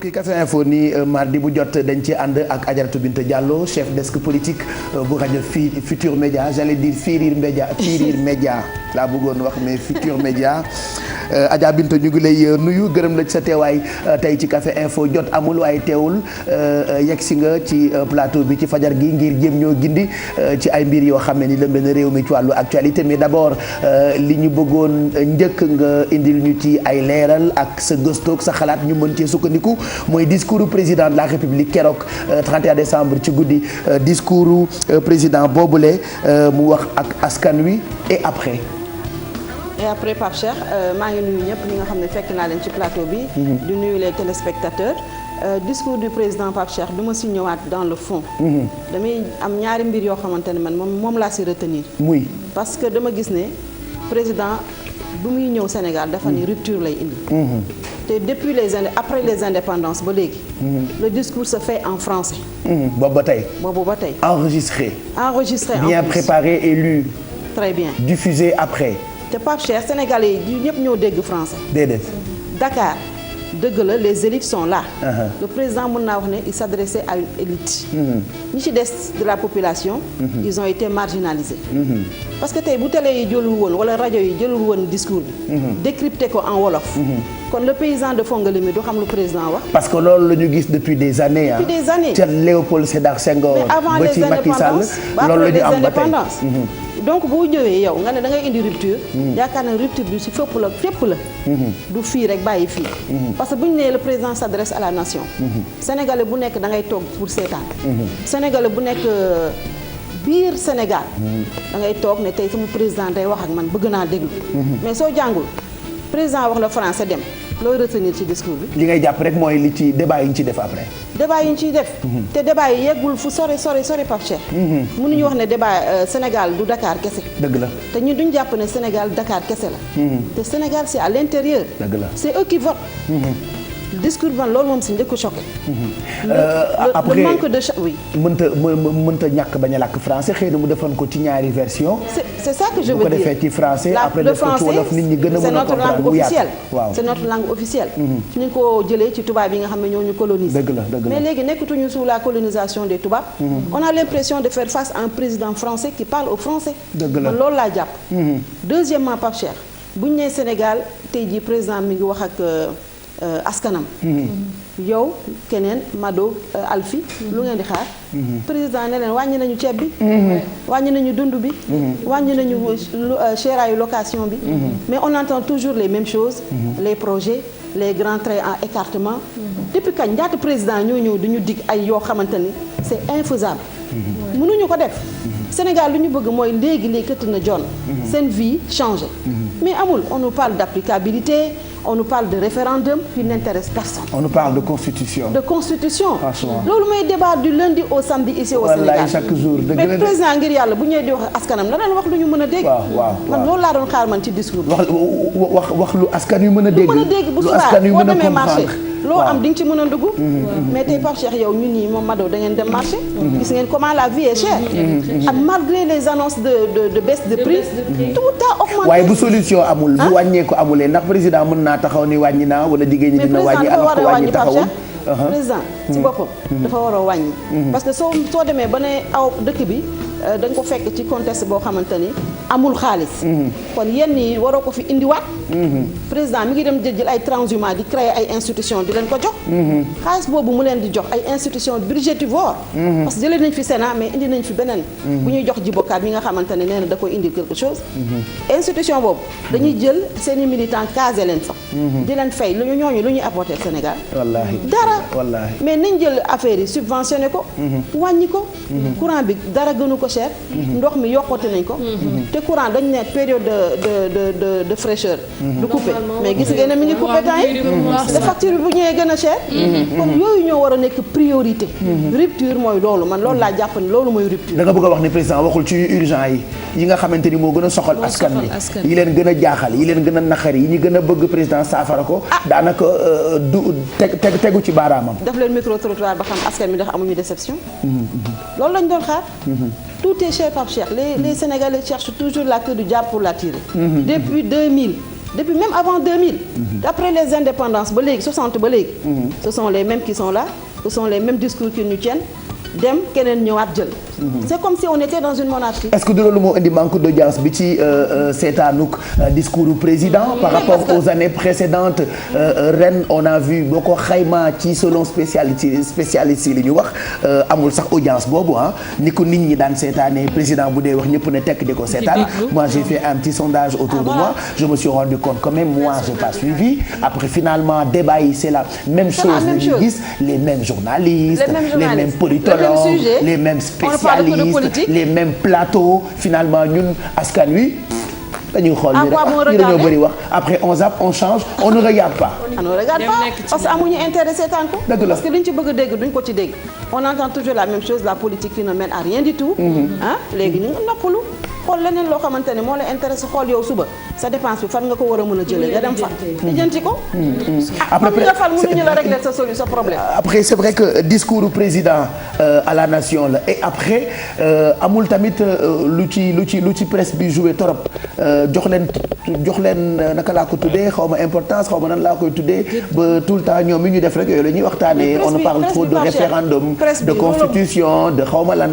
mbokki Café Info ni mardi bu jot dañ ci ànd ak Adjaratou Binta Diallo chef desk politique bu rajo Futur Média j'allais dire Firir Média laa bëggoon wax mais Futur Média Adja Binta ñu ngi lay nuyu gërëm la ci sa teewaay tey ci Café Info jot amul waaye teewul yegg si nga ci plateau bi ci fajar gi ngir jéem ñoo gindi ci ay mbir yoo xam ne ni lëmbe na réew mi ci wàllu actualité mais d'abord li ñu bëggoon njëkk nga indil ñu ci ay leeral ak sa gëstoog sa xalaat ñu mën cee sukkandiku mooy discours président de la République keroog 31 décembre ci guddi discours président boobule mu wax ak askan wi et après. et après Pape Cheikh maa ngi nuyu ñëpp ñi nga xam ne fekk naa leen ci plateau bi. di nuyu les téléspectateurs. Discours du président Pape Cheikh du ma si ñëwaat dans le fond. damay am ñaari mbir yoo xamante ne man moom laa si retenir. muy parce que dama gis ne président bu muy ñëw Sénégal dafa ni rupture lay indi. te depuis après les indépendances ba léegi. le discours se fait en français. boobu ba tey. enregistré bien préparé et lu. très bien diffusé après. te Pape Cheikh sénégalais yi ñëpp ñoo dégg français. déedéet. Dakar dëgg la les élites sont là. Le président mën naa wax ne il s'adressait à une élite. ñi ci des de la population. ils ont été marginalisés. parce que tey bu télé yi jëlul woon wala rajo yi jëlul woon discours bi. décrypté ko en wolof. kon le paysan de Fongolimbi du xam lu président wax. parce que loolu la ñu gis depuis des années. depuis des années ca Léopold Sédar Senghor. mais avant ba ci Macky Sall loolu la ñu am ba tey donc boo ñëwee yow nga ne da ngay indi rupture. yaakaar na rupture bi si fépp la du fii rek bàyyi fii. parce que bu ñu nee le président s'adresse à la nation. sénégalais bu nekk da ngay toog pour seetaan. sénégalais bu nekk biir Sénégal. da ngay toog ne tey sama président day wax ak man bëgg naa déglu. mais soo jàngul président wax la français dem looy retenir ci discours bi. li ngay jàpp rek mooy li ci débat yi ñu ciy def après. débat yi ñu ciy def. te débat yi yeggul fu sori Pape Cheikh. mënuñu wax ne débat Sénégal du Dakar kese. dëgg la te ñun duñ jàpp ne Sénégal Dakar kese la. te Sénégal c'est à l'intérieur. dëgg la c'est eux qui votent. discours ban loolu moom si njëkk a choqué. après le manque de oui. mënta ñàkk bañ a làkk français xëy na mu defoon ko ci ñaari version. c'est ça que je veux dire bu ko defee ci français après def ko ci wolof nit ñi gën a mën a comprendre mu yaatu waaw c'est notre langue officielle. ñu ngi ko jëlee ci tubaab yi nga xam ne ñoo ñu coloniser. dëgg la mais léegi nekkatuñu sous la colonisation des tubaab. on a l'impression de faire face à un président français qui parle au français. dëgg la man loolu laa jàpp. deuxièmement Pape Cheikh bu ñu nee Sénégal tey jii président mi ngi wax ak. askanam. yow keneen Mado Alfi. lu ngeen di xaar. président ne leen wàññi nañu ceeb bi. wàññi nañu dund bi. wàññi nañu chéraayu location bi. mais on entend toujours les mêmes choses. les projets les grands traits en écartement. depuis kañ ñaata président ñoo ñëw duñu dig ay yoo xamante ni c'est infaisable. mënuñu ko def. Sénégal lu ñu bëgg mooy léegi këtt na jon seen vie changé. mais amul on nous parle d'applicabilité. On nous parle de référendum qui n'intéresse personne. On nous parle de constitution. loolu mooy débat du lundi au samedi ici au Sénégal. wallaay chaque jour dëgg la mais président ngir yàlla bu ñëwee di wax askanam la leen wax lu ñu mën a dégg. waaw man loolu laa doon xaar man ci discours bi. wax lu askan yu mën a dégg. bu subaa boo demee marché. loo am di nga ci mën a dugg. mais tey Pape Cheikh yow ñun ñii moom Mado da ngeen dem marché. gis ngeen comment la vie est chère. ak malgré les annonces de baisse de prix. tout a augmenté. waaye bu solution amul. bu wàññeeku amulee ndax président mën naa taxaw ni wàññi naa wala jigéen ñi dina wàññi alors que wàññi taxawul. président ci boppam. dafa war a wàññi. parce que soo demee ba ne aw dëkk bi. da nga ko fekk ci contexte boo xamante ni amul xaalis. kon yenn yi waroo ko fi indiwaat. président mi ngi dem jël ay transhumants di créer ay institutions di leen ko jox. xaalis boobu mu leen di jox ay institutions budgétivores. parce que jëlee nañ fi Sénat mais indi nañ fi beneen. bu ñuy jox jibokaat mi nga xamante ne nee na da koy indi quelque chose. institution boobu dañuy jël seeni militants casé leen fa. di leen fay lu ñuy apporter Sénégal. wallaahi dara. wallaahi mais nañ jël affaire yi subventionné ko. wàññi ko. courant bi dara gënu ko cher. ndox mi yokkute nañ ko. te courant dañ ne période de fraîcheur. du coupé mais gis ngeen ne mi ngi coupé temps yi. te facture bi bu ñëwee gën a cher. kon yooyu ñoo war a nekk priorité. rupture mooy loolu man loolu laa jàpp ne loolu mooy rupture. da nga bëgg a wax ni président waxul ci urgent yi nga xamante ni moo gën a soxal askan wi yi leen gën a jaaxal yi leen gën a naqari yi ñu gën a bëgg président saafara ko. daanaka du tegu ci baaraamam. def leen micro trottoir ba xam askan mi ndax amuñu déception. loolu lañ doon xaar. tout est cher Pape Cheikh les Sénégalais cherchent toujours la queue du diable pour la tirer. Depuis 2000 depuis même avant 2000. D'après les indépendances ba léegi 60 ba léegi. ce sont les mêmes qui sont là ce sont les mêmes discours qui nous tiennent dem keneen ñëwaat jël. c'est comme si on était dans une monarchie. est-ce que du loolu moo indi manque d'audience bi ci seetaanuk discours du président par rapport aux années précédentes ren on a vu boo ko xaymaa ci selon spécialistes yi li ñu wax amul sax audience boobu ah ni ko nit ñi daan seetaanee président bu dee wax ñëpp ne tekk di ko seetaan. moi j'ai fait un petit sondage autour de moi je me suis rendu compte quand même moi j'ai pas suivi après finalement débat yi c'est la même chose la ñu gis les mêmes journalistes les mêmes politologues les mêmes spécialistes les mêmes plateaux finalement ñun askan wi dañuy xool ni rek dañoo bëri wax après on zappe on change on ne regarde pas. on ne regarde pas parce que amuñu intérêt seetaan ko. parce que liñ ci bëgg a dégg duñ ko ci dégg. on entend toujours la même chose la politique qui ne mène à rien du tout. ah léegi ñu ngi noppalu xool leneen loo xamante ne moo la intéressé xool yow suba sa dépense bi fan nga ko war a mën a jëlee nga dem fa. lijjanti ko. après mën nga fal mënuñu la régler sa problème. après c'est vrai que discours du président à la nation la et après amul tamit lu ci presse bi joué torop jox leen naka laa ko tuddee xaw ma importance xaw ma nan laa koy tuddee ba tout le temps ñoom mi ñu def rek yooyu la ñuy waxtaanee on parle trop de référendum de constitution de xaw ma lan.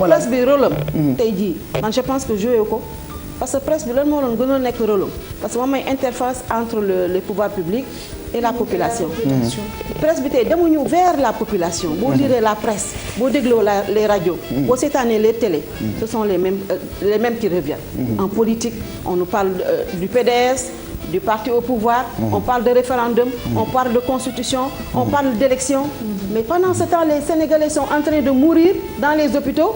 presse bi rôle am tey jii man je pense que joué ko parce que presse bi lan moo doon gënoon nekk rôle am parce que moom mooy interface entre les pouvoirs publics et la population. presse bi tey demuñu vers la population. boo liree la presse boo dégloo les radios. boo seetaanee les télés. ce sont les mêmes qui reviennent. en politique on nous parle du PDS du parti au pouvoir. On parle de référendum. On parle de constitution. On parle d'élection. Mais pendant ce temps les Sénégalais sont en train de mourir dans les hôpitaux.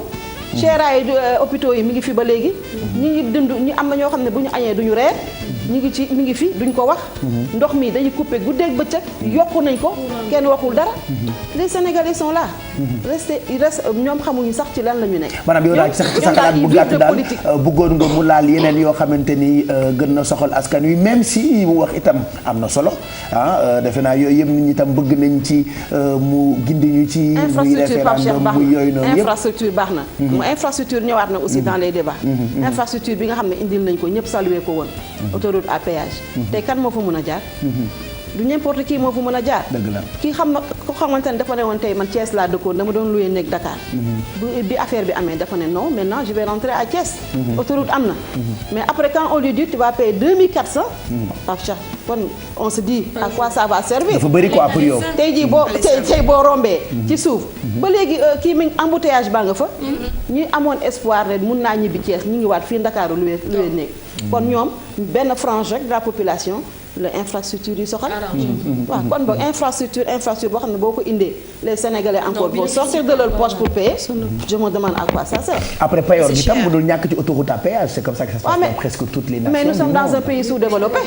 cheeraay hôpitaux yi mi ngi fi ba léegi. ñi ngi dund ñi am na ñoo xam ne bu ñu añee duñu reer. mi ngi fi duñ ko wax. ndox mi dañuy coupé guddeeg bëccëg. yokku nañ ko kenn waxul dara. les Sénégalais sont là. ñoom xamuñu sax ci lan la ñu nekk. maanaam yow daal sa xalaat bu gàtt daal bëggoon nga mu laal yeneen yoo xamante ni gën na soxal askan wi même si mu wax itam am na solo defe naa yooyu yëpp nit ñi itam bëgg nañ ci mu gindi ñu ci. muy référendum muy yooyu noonu yëpp infrastructure baax na. infrastructure ñëwaat na aussi dans les débats. infrastructure bi nga xam ne indil nañ ko ñëpp saluer ko woon. autoroute à péage. tey kan moo fa mën a jaar. du n'importe qui moo fa mën a jaar. dëgg la kii xam na ko xamante ne dafa ne woon tey man Thiès laa dëkkoon dama doon loué nekk Dakar. bi affaire bi amee dafa ne non maintenant je vais rentrer à Thiès. autoroute am na. mais après quand on lui dit tu vas payer 2400. Pape Cheikh kon on se dit à quoi ça va servir. dafa bëri quoi pour yow. tey jii boo rombee. ci suuf ba léegi kii mi embouteillage baa nga fa. ñi amoon espoir ne mun naa ñibbi Thiès ñu ngi waat fii Ndakaaru loué nekk. kon ñoom benn frange rek de la population. la infrastructure yi soxal. waaw kon boog infrastructure boo xam ne boo ko indee les Sénégalais encore vont sortir de leur poche pour payer. je me demande à quoi ça sert. après payoor bi tam mënul ñàkk ci autoroute à péage c'est comme ça que ça se passe dans presque toutes les nations. mais nous sommes dans un pays sous-développé.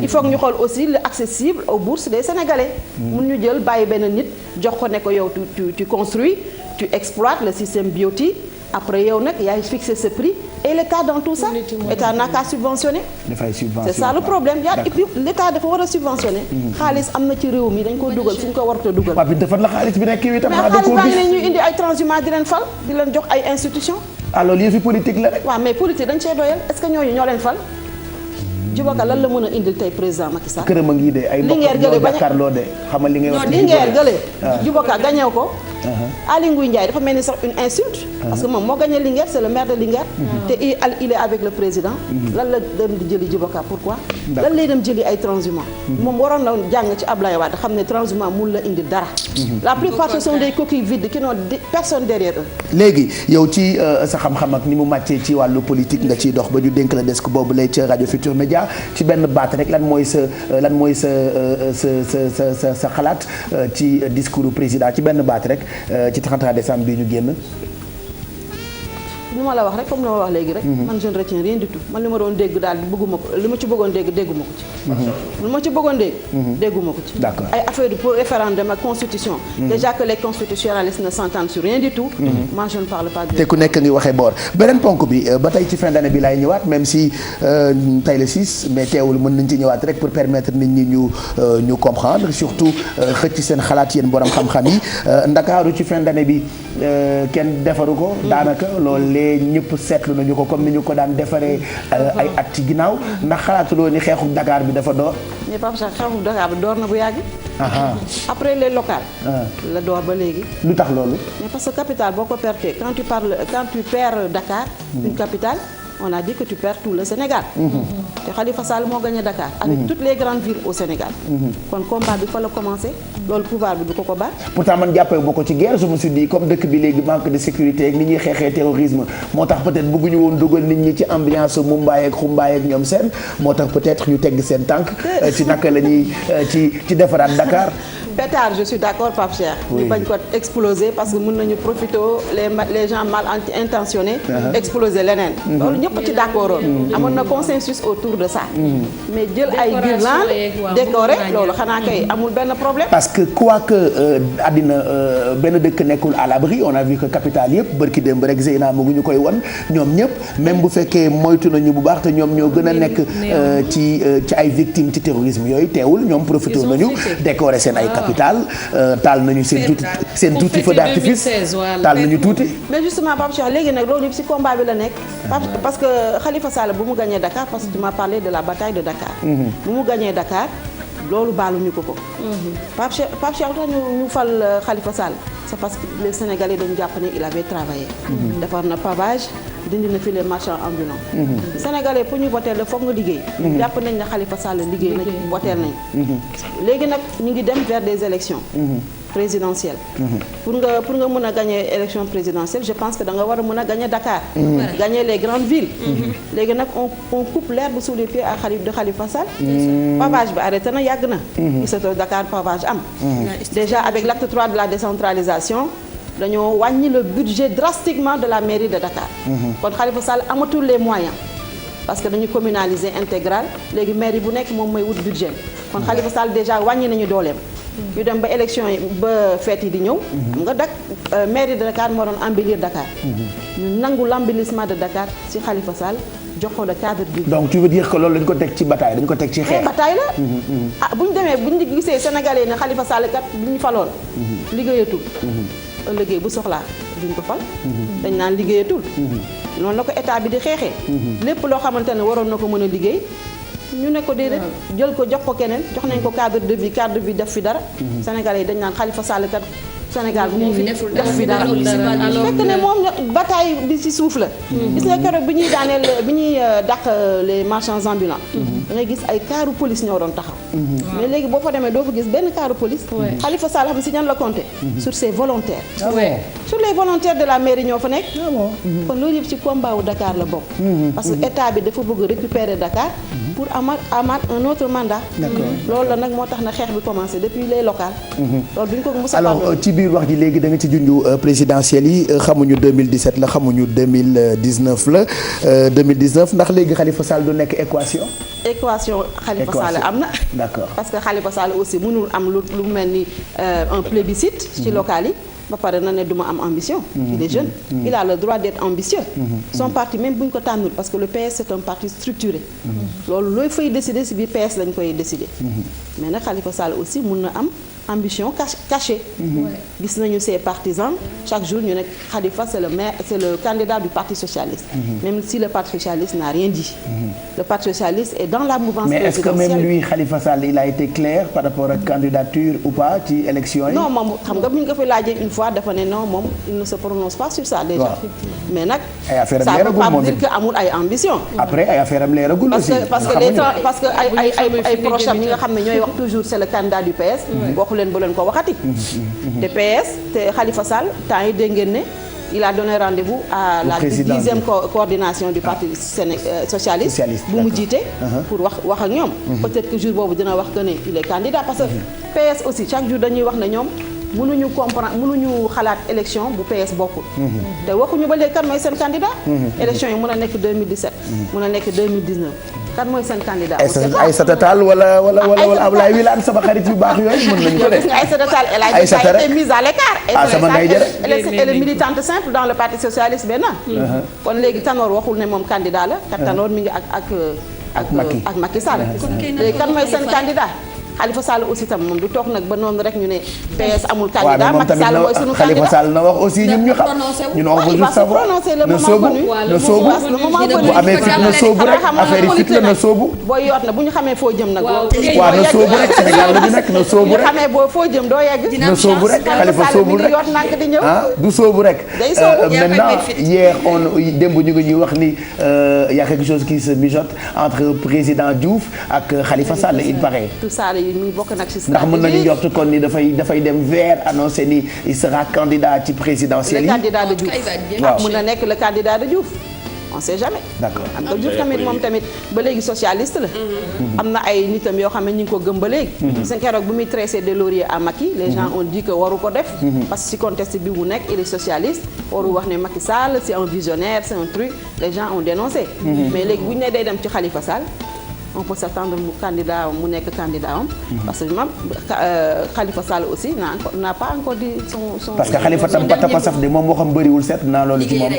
il faut que ñu xool aussi l'accessible aux bourses des Sénégalais. mun ñu jël bàyyi benn nit jox ko ne ko yow tu construis tu exploites le système biotique. après yow nag yaay fixé ce prix et l'État dans tout ça État n'a qu'à subventionner. dafay subventionner c'est ça le problème et puis l'État dafa war a subventionner. xaalis am na ci réew mi dañ ko dugal fu ñu ko warut a dugal. waaw bi dafa la xaalis bi nekk yow itam. mais xaalis baa ngi ne ñu indi ay transhumants di leen fal di leen jox ay institutions. alors lii fi politique la rek. waaw mais politique dañ cee doyal est-ce que ñooñu ñoo leen fal. Djiboka lan la mën a indil tey président Macky Sall. këram a ngi de ay mbokk ñoo jàkkaarloo de xamal li ngay wax. Linguère gële Djiboka gañew ko. Aly Ngouille Ndiaye dafa mel ni sax une insulte. parce que moom moo gagné Linguère c'est le maire de Linguère. te il est avec le président. lan la dem di jëli Djiboka pourquoi. lan lay dem jëli ay transhumants. moom waroon na jàng ci Ablaye Wade xam ne transhumant mun la indil dara. la plupart ce sont des coquilles vides qui n'ont personne derrière eux. léegi yow ci sa xam-xam ak ni mu màccee ci wàllu politique nga ciy dox ba ñu dénk la desk boobu lay ca rajo Futur Média ci benn baat rek lan mooy sa xalaat ci discours du président ci benn baat rek ci 31 décembre bii ñu génn. li ma la wax rek comme li ma wax léegi rek. man je ne retiens rien du tout man li ma doon dégg daal bëgguma ko li ma ci bëggoon dégg dégguma ko ci. li ma ci bëggoon dégg. dégguma ko ci. d'accord ay affaire pour référendum ak constitution. déjà que les constitutionnalistes ne s'entendent sur rien du tout. moi je ne parle pas de. te ku nekk ngi waxee boor beneen ponk bi ba tey ci fin d'année bi laay ñëwaat même si tey le 6 mais teewul mën nañ ci ñëwaat rek pour permettre nit ñi ñu comprendre surtout xëcc seen xalaat yéen borom xam-xam yi Ndakaaru ci fin d'année bi kenn defaru ko. daanaka loolu tàmbalee ñëpp seetlu nañu ko comme ni ñu ko daan defaree ay at ci ginnaaw ndax xalaatuloo ni xeexu Dakar bi dafa door. mais Pape Cheikh xeexu Dakar bi door na bu yàgg. après les locales. la door ba léegi. lu tax loolu. mais parce que capitale boo ko perdee quand tu perds Dakar. une capitale. on a dit que tu perds tout le Sénégal. te Khalifa Sall moo gagné Dakar. avec toutes les grandes villes au Sénégal. kon combat bi fa la commencé. loolu pouvoir bi du ko baax. pourtant man jàppee boo ko ci guerre je me suis dit comme dëkk bi léegi manque de sécurité ak ni ñuy xeexee terrorisme moo tax peut-être bëgguñu woon dugal nit ñi ci ambiance Mumbai ak Xumbaay ak ñoom seen moo tax peut-être ñu tegg seen tànk ci naka la ñuy ci defaraat Dakar. pétard je suis d'accord Pape Cheikh. ñu bañ ko exploser parce que mën nañu profiter les gens mal intentionnés. exploser leneen. loolu ñëpp ci d'accord amoon na consensus autour de ça. mais jël ay guirlandes décoré loolu xanaa kay amul benn problème. parce que quoi que àddina benn dëkk nekkul à l'abri on a vu que capitale yëpp bërki démb rek Zeyna mu ngi ñu koy won ñoom ñëpp même bu fekkee moytu nañu bu baax te ñoom ñoo gën a nekk ci ay victimes ci terrorisme yooyu teewul ñoom profité nañu décorer seen ay capital taal nañu seen tuuti feu d'artifice taal nañu tuuti. mais justement Pape Cheikh léegi nag loolu yëpp ci combat bi la nekk. parce que Khalifa Sall bu mu gagné Dakar parce que tu m'as parlé de la bataille de Dakar. bu mu gagné Dakar loolu baaluñu ko. Pape Cheikh tax ñu fal Khalifa Sall c'est parce que les Sénégalais dañu jàpp ne il avait travaillé. defar na pavage dindi na fi les marchands ambulants. Sénégalais pour ñu voter la foog nga liggéey. jàpp nañ ne Khalifa Sall liggéey nañ voter nañ. léegi nag ñu ngi dem vers des élections présidentielles. pour nga mën a gagner élection présidentielle je pense que da nga war a mën a gagner Dakar. gagner les grandes villes. léegi nag on coupe l'herbe sous les pieds à Khalifa Sall. pavage bi arrêté na yàgg na. gisatoo Dakar pavage am. déjà avec l'acte 3 de la décentralisation. dañoo wàññi le budget drastiquement de la mairie de Dakar. kon Khalifa Sall amatul les moyens parce que dañu communaliser intégral léegi mairie bu nekk moom mooy wut budget kon Khalifa Sall déjà wàññi nañu dooleem. ñu dem ba élection yi ba fête yi di ñëw. xam nga mairie de Dakar moo doon embellir Dakar. ñu nangu l'embellissement de Dakar ci Khalifa Sall jox ko le cadre du. donc tu veux dire que loolu dañ ko teg ci bataille dañ ko teg ci xeex. bataille la. bu ñu demee bu ñu gisee Sénégalais ne Khalifa Sall kat bi ñu faloon. liggéeyatul. liggéey bu soxlaa duñ ko fal. dañ naan liggéeyatul. noonu la ko état bi di xeexee. lépp loo xamante ne waroon na ko mën a liggéey. ñu ne ko déedéet jël ko jox ko keneen jox nañ ko cadre de vie def fi dara. Sénégalais yi dañ naan Khalifa Sall kat Sénégal bu mu def fi dara. fekk ne moom bataille bi ci suuf la. gis nga keroog bi ñuy daaneel bi ñuy dàq les marchands ambulants. da ngay gis ay kaaru police ñoo doon taxaw. mais léegi boo fa demee doo fa gis benn kaaru police. Khalifa Sall xam si ñan la compter. sur ses volontaires. sur les volontaires de la mairie ñoo fa nekk. kon loolu yëpp ci combat wu Dakar la bokk. parce que état bi dafa bëgg récupérer Dakar. pour amaat un autre mandat. loolu la nag moo tax na xeex bi commencé depuis les locales. loolu duñ ko mos a alors ci biir wax ji léegi da nga ci junju présidentielles yi xamuñu 2017 la xamuñu 2019 la 2019 ndax léegi Khalifa Sall du nekk équation Khalifa Sall am na. d'accord parce que Khalifa Sall aussi mënul am lu mel ni un plébiscite ci local yi. ba pare na ne du ma am ambition. il est jeune. il a le droit d'être ambitieux. son parti même bu ñu ko tànnul parce que le PS c'est un parti structuré. loolu looy fay décider ci biir PS lañ koy décider. mais nag Khalifa Sall aussi mun na am ambition cachée. gis nañu ses partisans chaque jour ñu ne Khalifa c'est le candidat du parti socialiste. même si le parti socialiste n'a rien dit. le parti socialiste est dans la mouvance présidentielle. Mais est-ce que même lui Khalifa Sall il a été clair par rapport ak candidature ou pas ci élection yi. non moom xam nga bu ñu ko fi laajee une fois dafa ne non moom il ne se prononce pas sur ça déjà. mais nag ça veut pas dire que amul ay ambition. après ay affaire am leeragul aussi. parce que ay proches am ñi nga xam ne ñooy wax toujours c'est le candidat du PS. waxu leen bu leen ko waxati. te PS te Khalifa Sall temps yi dégg ngeen ne il a donné rendez-vous à la 10e coordination du parti socialiste bu mu jiite pour wax ak ñoom. peut-être que jour boobu dina wax que ne il est candidat parce que PS aussi chaque jour dañuy wax ne ñoom mënuñu xalaat élection bu PS bokkul. te waxuñu ba léegi kan mooy seen candidat. élection yi mën a nekk 2017. mën a nekk 2019. kan mooy seen candidat. Aïssata Tall wala Abdoulaye Wilane sama xarit yu baax yooyu mën nañu ko def. Aïssata Tall elle a été mise à l'écart. sama ndey jërë. elle est militante simple dans le parti socialiste benn. kon léegi Tanor waxul ne moom candidat la. kat Tanor mi ngi ak Macky Sall. léegi kan mooy seen candidat. Khalifa Sall aussi tam moom du toog nag ba noonu rek ñu ne PS amul waaw mais candidat moom Macky tamit Sall mooy sunu Khalifa candidat. Sall na wax aussi ñun ñu xam ñun on veut juste savoir na soobu na soobu bu amee fit na soobu rek affaire yi fit la na soobu. booy yoot na bu ñu xamee foo jëm nag. waaw na soobu rek Sénégal la ñu nekk na soobu rek. bu ñu xamee boo foo jëm doo yegg. na soobu rek Khalifa soobu rek yoot nànk di ñëw. ah du soobu rek. day soobu maintenant hier on démb ñu ngi ñuy wax ni y a quelque chose qui se mijote entre président Diouf ak Khalifa Sall il paraît. tout ça yi ñu bokk nag ci ndax mën nañu njort kon ni dafay dem vers annoncé ni il sera candidat ci présidentielle yi. le candidat de Diouf waaw mën na nekk le candidat de Diouf. on sait jamais. d'accord am nga Diouf tamit moom tamit ba léegi socialiste la. am na ay nitam yoo xam ne ñu ngi ko gëm ba léegi. seen keroog bu muy tressé des lauriers à Macky les gens ont dit que waru ko def. parce que si contexte bi mu nekk il est socialiste waru wax ne Macky Sall c'est un visionnaire c'est un truc les gens ont dénoncé. mais léegi bu ñu nee day dem ci Khalifa Sall. on peut s'attendre mu nekk candidat am. parce que même Khalifa Sall aussi n'a pas encore dit son. parce que Khalifa tam patapasaf de moom moo xam bëriwul seet naa loolu ci moom.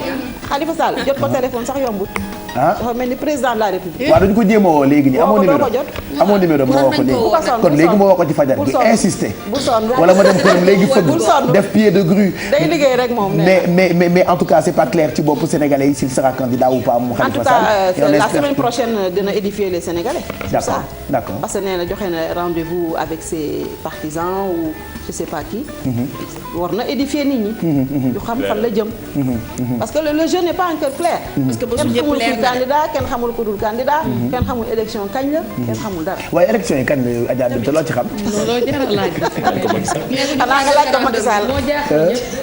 Khalifa Sall jot ko téléphone sax yombut. ah dafa mel ni président de la république. waaw dañu ko jéem a woo léegi nii amoo numéro moo woo ko léegi kon léegi moo woo ko ci fajar gi insister. wala ma dem këram léegi fëgg def pied de grue. day liggéey rek moom mais en tout cas c'est pas clair ci bopp sénégalais yi s'il sera candidat ou pas mu Khalifa Sall. en tout cas la semaine prochaine dina édifier les Sénégalais. D'accord. parce que nee na joxe na rendez-vous avec ses partisans ou je sais pas qui. war na édifier nit ñi. ñu xam fan la jëm. parce que le jeu n'est pas encore clair. parce que kenn xamul kuy candidat kenn xamul ku dul candidat. kenn xamul élection kañ la. kenn xamul dara. waaye élection yi kañ la Adja Binta loo ci xam. loolu jar a laaj. xanaa nga laaj ko Macky Sall.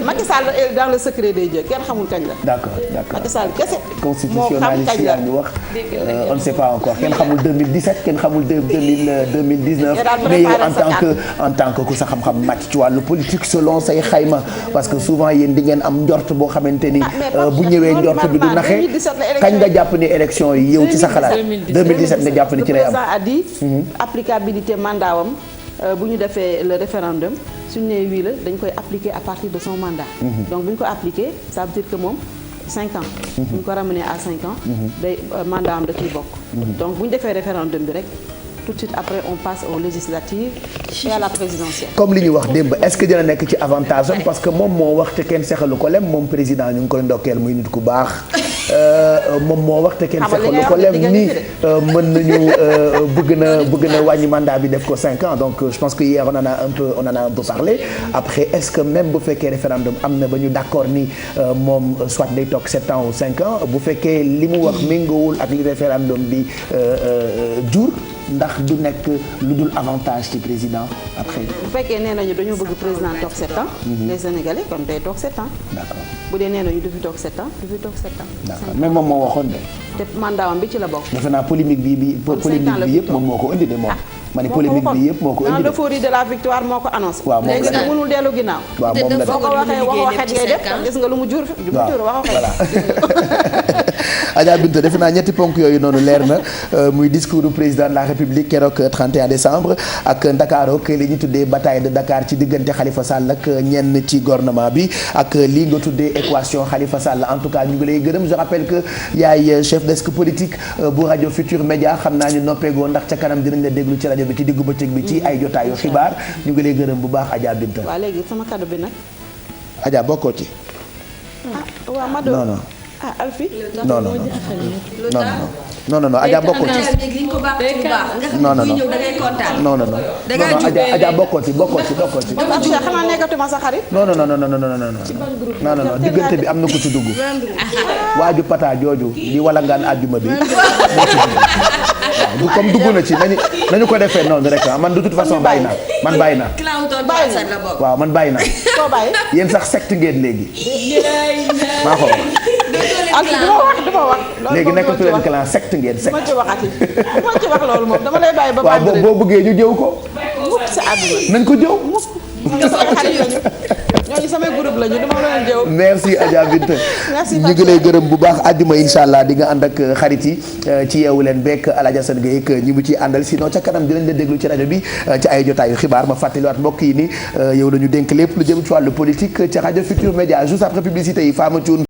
Macky Sall est dans le secret des dieux kenn xamul kañ la. d'accord Macky Sall kese. constitutionnaliste yaa ñu wax on ne sait pas encore kenn xamul 2017 kenn xamul 2019 mais yow en tant que ku sa xam-xam màcc ci wàllu politique selon say xayma parce que souvent yéen di ngeen am njort boo xamante ni bu ñëwee njort bi du naxe kañ nga jàpp ni élection yi yow ci sa xalaat 2017 nga jàpp ni ci lay am. le président a dit applicabilité mandat wam bu ñu defee le référendum suñu nee wii la dañ koy appliquer à partir de son mandat. donc bu ñu ko appliquer ça veut dire que moom 5 ans. bu ñu ko ramener à 5 ans. day mandat am da ciy bokk. donc bu ñu defee référendum bi rek. tout de suite après on passe aux législatives et à la présidentielle. comme li ñu wax démb est-ce que dina nekk ci avantage am parce que moom moo wax te kenn sexalu ko lem moom président ñu ngi koy ndokkeel muy nit ku baax moom moo wax te kenn sexalu ko lem ni mën nañu bëgg na wàññi mandat bi def ko 5 ans donc je pense que hier on en a un peu parlé après est-ce que même bu fekkee référendum am na ba ñu d'accord ni moom soit day toog 7 ans ou 5 ans bu fekkee li mu wax méngoowul ak li référendum bi jur. ndax du nekk lu dul avantage ci président après. bu fekkee nee nañu dañoo bëgg président toog 7 ans. les Sénégalais kon day toog 7 ans. d'accord bu dee nee nañu du fi toog 7 ans du fi toog 7 ans. d'accord mais moom moo waxoon de. te mandat am bi ci la bokk. defe naa polémique bi yëpp moom moo ko indi de moom. ma ne polémique bi yëpp moo ko indi de. l'euphorie de la victoire moo ko annoncé. waaw moom léegi nag mënul dellu ginnaaw. waaw moom la boo ko waxee ngay def gis nga lu mu jur. waaw voilà Adja Binta defe naa ñetti ponk yooyu noonu leer na muy discours du président de la République keroog 31 décembre ak Dakar ak li ñu tuddee bataille de Dakar ci diggante Khalifa Sall ak ñenn ci gouvernement bi ak lii nga tuddee équation Khalifa Sall en tout cas ñu ngi lay gërëm je rappelle que yaay chef desk politique bu rajo Futur Média xam naa ñu noppeegoo ndax ca kanam dinañ la déglu ci rajo bi ci diggu bëccëg bi ci ay jotaayu xibaar ñu ngi lay gërëm bu baax Adja Binta. waaw léegi sama cadeau bi nag. Adja bokkoo ci. waaw Mado non. Alfi. non Adja bokkoo ci. non Adja bokkoo ci. xanaa nekkatuma sa xarit. non diggante bi am na ko ci dugg. waaju pata jooju di walangaan àjjuma bi moo ci dugg. waaw comme dugg na ci nañu ko defee noonu rek man de toute façon bàyyi naa. waaw man bàyyi naa. koo bàyyi. yéen sax secte ngeen léegi. maa ko wax. dama wax. léegi nekkatu leen clan secte ngeen secte. ma ci waxati ma ci wax loolu moom dama lay bàyyi ba. waaw boo bëggee ñu jëw ko. mukk sa àdduna. nañ ko jëw. ñooñu samay xarit lañu. ñooñu samay groupe lañu dama leen jëw. merci Adja Binta. merci ñu ngi lay gërëm bu baax àjjuma incha allah di nga ànd ak xarit yi ci yeewu leen bekk Alaaji Assane Gueye ak ñi mu ciy àndal sinon ca kanam dinañ la déglu ci rajo bi ci ay jotaayu xibaar ma fàttaliwaat mbokk yi ni yow la ñu dénk lépp lu jëm ci wàllu politique ci rajo Futur Média juste après publicité yi Fama Thioune